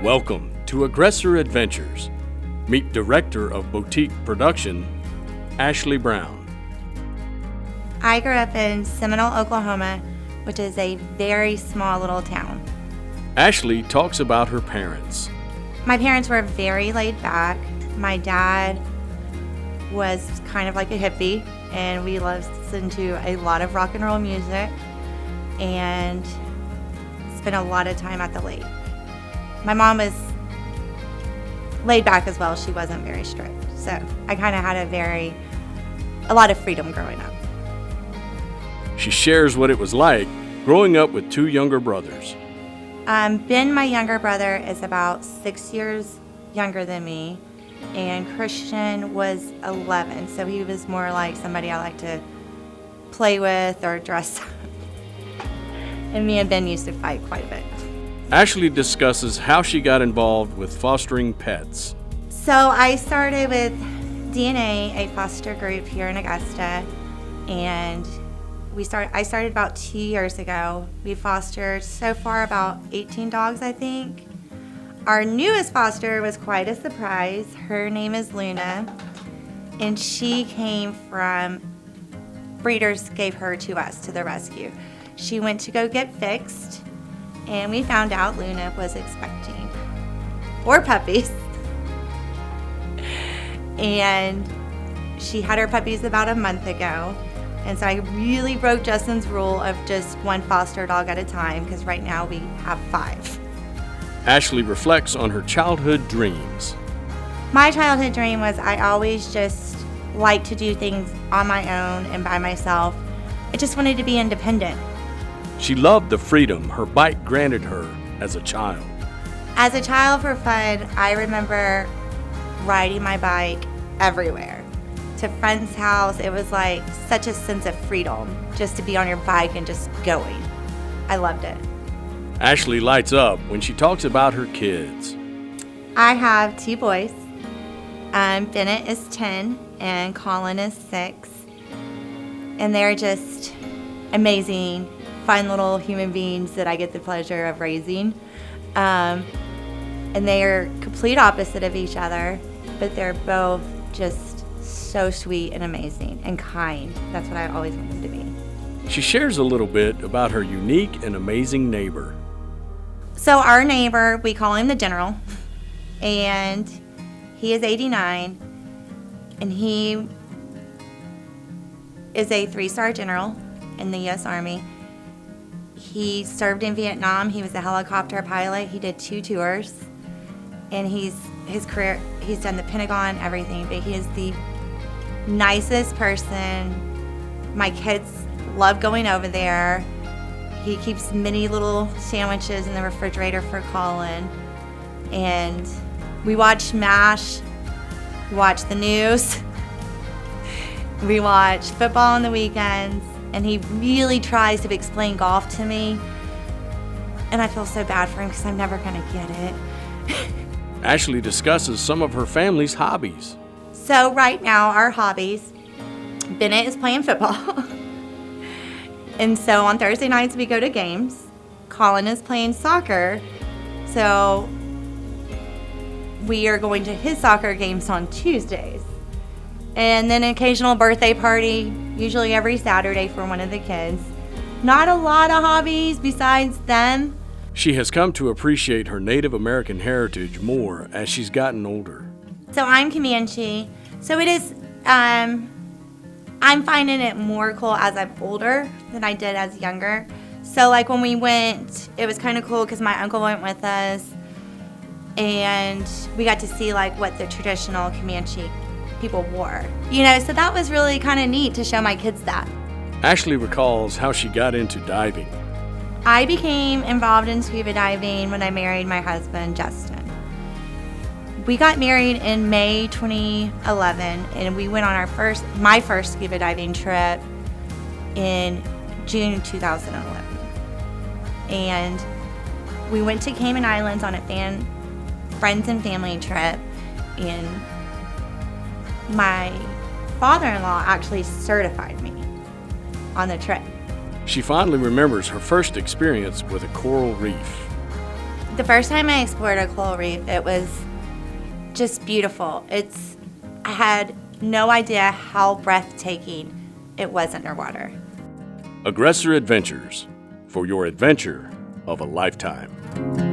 Welcome to Aggressor Adventures. Meet Director of Boutique Production, Ashley Brown. I grew up in Seminole, Oklahoma, which is a very small little town. Ashley talks about her parents. My parents were very laid back. My dad was kind of like a hippie, and we listened to a lot of rock and roll music and spent a lot of time at the lake. My mom was laid back as well. She wasn't very strict. So I kind of had a lot of freedom growing up. She shares what it was like growing up with two younger brothers. Ben, my younger brother, is about 6 years younger than me, and Christian was 11, so he was more like somebody I like to play with or dress up. And me and Ben used to fight quite a bit. Ashley discusses how she got involved with fostering pets. So I started with DNA, a foster group here in Augusta, and I started about 2 years ago. We fostered so far about 18 dogs, I think. Our newest foster was quite a surprise. Her name is Luna, and she came from, breeders gave her to us, to the rescue. She went to go get fixed, and we found out Luna was expecting 4 puppies. And she had her puppies about a month ago. And so I really broke Justin's rule of just one foster dog at a time, because right now we have 5. Ashley reflects on her childhood dreams. My childhood dream was I always just liked to do things on my own and by myself. I just wanted to be independent. She loved the freedom her bike granted her as a child. As a child, for fun, I remember riding my bike everywhere. To friends' house, it was like such a sense of freedom just to be on your bike and just going. I loved it. Ashley lights up when she talks about her kids. I have 2 boys. Bennett is 10 and Colin is 6. And they're just amazing, fun little human beings that I get the pleasure of raising. And they are complete opposite of each other, but they're both just so sweet and amazing and kind. That's what I always want them to be. She shares a little bit about her unique and amazing neighbor. So our neighbor, we call him the General, and he is 89, and he is a 3-star general in the U.S. Army. He served in Vietnam. He was a helicopter pilot. He did 2 tours, and his career, he's done the Pentagon, everything, but he is the nicest person. My kids love going over there. He keeps mini little sandwiches in the refrigerator for Colin. And we watch MASH, we watch the news, we watch football on the weekends, and he really tries to explain golf to me. And I feel so bad for him because I'm never gonna get it. Ashley discusses some of her family's hobbies. So right now, our hobbies, Bennett is playing football. And so on Thursday nights, we go to games. Colin is playing soccer. So we are going to his soccer games on Tuesdays. And then an occasional birthday party, usually every Saturday for one of the kids. Not a lot of hobbies besides them. She has come to appreciate her Native American heritage more as she's gotten older. So I'm Comanche. So it is, I'm finding it more cool as I'm older than I did as younger. So like when we went, it was kind of cool because my uncle went with us, and we got to see like what the traditional Comanche people wore. You know, so that was really kind of neat to show my kids that. Ashley recalls how she got into diving. I became involved in scuba diving when I married my husband, Justin. We got married in May 2011, and we went on my first scuba diving trip in June 2011. And we went to Cayman Islands on a friends and family trip, and my father-in-law actually certified me on the trip. She fondly remembers her first experience with a coral reef. The first time I explored a coral reef, it was just beautiful. I had no idea how breathtaking it was underwater. Aggressor Adventures, for your adventure of a lifetime.